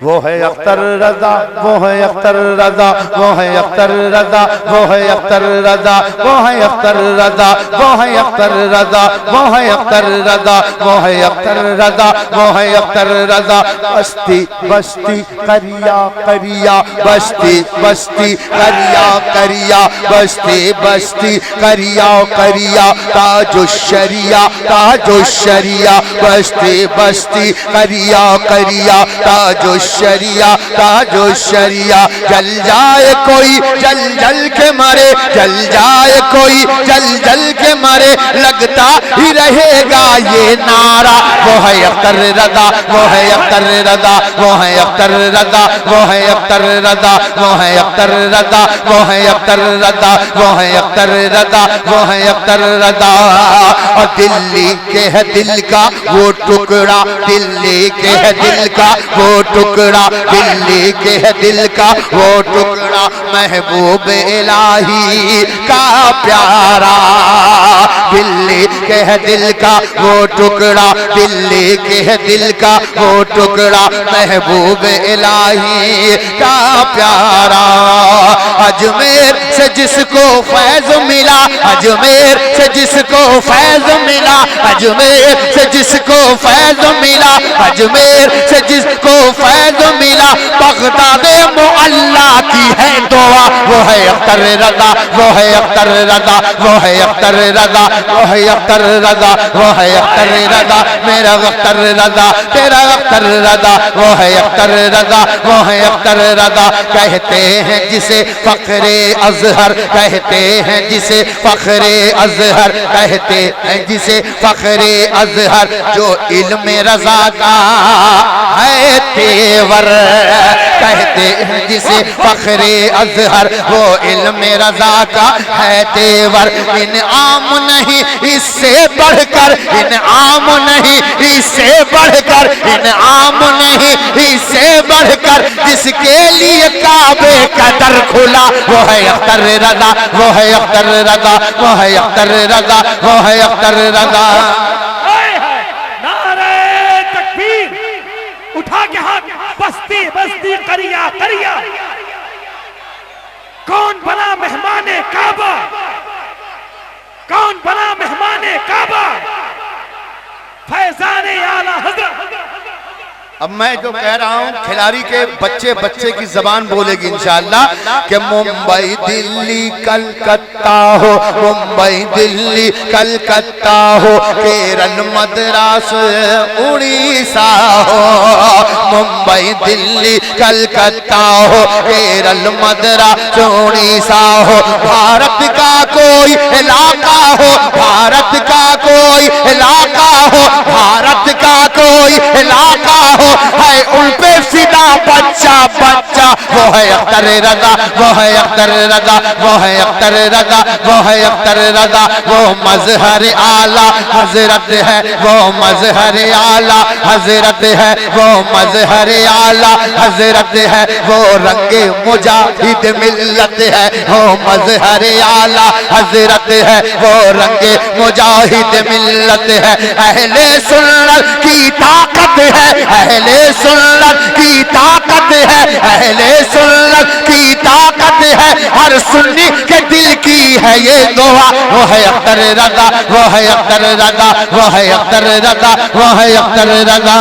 وہ ہے اختر رضا، وہ ہے اختر رضا، وہ ہے اختر رضا، وہ ہے اختر رضا، وہ ہے اختر رضا، وہ ہے اختر رضا، وہ ہے اختر رضا، وہ ہے اختر رضا، وہ ہے اختر رضا۔ بستی بستی کریا کریا، بستی بستی کریا کریا، بستی بستی کریا کریا، تاج الشریعہ تاج الشریعہ، بستی بستی کریا کریا، تاج الشریعہ تاج الشریعہ۔ جل جائے کوئی جل جل کے مرے، جل جائے کوئی جل جل کے مرے، لگتا ہی رہے گا یہ نعرہ۔ وہ ہے اختر رضا، وہ ہے اختر رضا، وہ ہے اختر رضا، وہ ہے اختر رضا، وہ ہے اختر رضا، وہ ہے اختر رضا، وہ ہے اختر رضا، وہ ہے اختر رضا۔ اور دلی کے ہے دل کا وہ ٹکڑا، دلی کے ہے دل کا وہ ٹکڑا، دلی کے ہے دل کا وہ ٹکڑا، محبوب الہی کا پیارا۔ دلی کے ہے دل کا وہ ٹکڑا، دلی کے ہے دل کا وہ ٹکڑا، محبوب الہی کا پیارا۔ اجمیر سے جس کو فیض ملا، اجمیر سے جس کو فیض ملا، اجمیر سے جس کو فیض ملا، اجمیر سے جس کو فیض ملا، بغداد معلا کی ہے دعا۔ وہ ہے اختر رضا، وہ ہے اختر رضا، وہ ہے اختر رضا، وہ ہے اختر رضا، وہ ہے اختر رضا، میرا اختر رضا تیرا اختر رضا، وہ ہے اختر رضا، وہ ہے اختر رضا۔ کہتے ہیں جسے فخر ازہر، کہتے ہیں جسے فخر ازہر، کہتے ہیں جسے فخر ازہر، جو علم رضا کا ہے تیور، کہتے ہیں جسے فخر ازہر، وہ علم رضا کا ہے تیور۔ انعام نہیں اس سے بڑھ کر، انعام نہیں اس سے بڑھ کر، انعام نہیں اس سے بڑھ کر، جس کے لیے کعبے کا در کھلا۔ وہ ہے اختر رضا، وہ ہے اختر رضا، وہ ہے اختر رضا، وہ ہے اختر رضا۔ نعرہ تکبیر، اٹھا کے ہاتھ، بستی بستی کریا کریا۔ کون بنا مہمان کعبہ، کون بنا مہمان کعبہ؟ فیضان اعلیٰ حضرت۔ اب میں جو کہہ رہا ہوں کھلاڑی کے بچے بچے کی زبان بولے گی انشاءاللہ کہ ممبئی دلی کلکتہ ہو، ممبئی دلی کلکتہ ہو، کیرل مدراس اڑیسہ ہو، ممبئی دلی کلکتہ ہو، کیرل مدراس اڑیسہ ہو، بھارت کا کوئی علاقہ ہو، بھارت کا کوئی علاقہ ہو، بھارت کا کوئی علاقہ ہو، ہے ان پہ فدا بچہ بچہ۔ وہ ہے اختر رضا، وہ ہے اختر رضا، وہ ہے اختر رضا، وہ ہے اختر رضا۔ وہ مظہر اعلیٰ حضرت ہے، وہ مظہر اعلیٰ حضرت ہے، وہ مظہر اعلیٰ حضرت ہے، وہ رنگ مجاہد ملت ہے، وہ مظہر اعلیٰ حضرت ہے، وہ رنگ مجاہد ملت ہے۔ اہل سنت کی طاقت ہے، اہل سنت کی طاقت ہے، اہل سنت کی طاقت ہے، ہر سنی کے دل کی ہے یہ دعا۔ وہ ہے اختر رضا، وہ ہے اختر رضا، وہ ہے اختر رضا، وہ ہے اختر رضا۔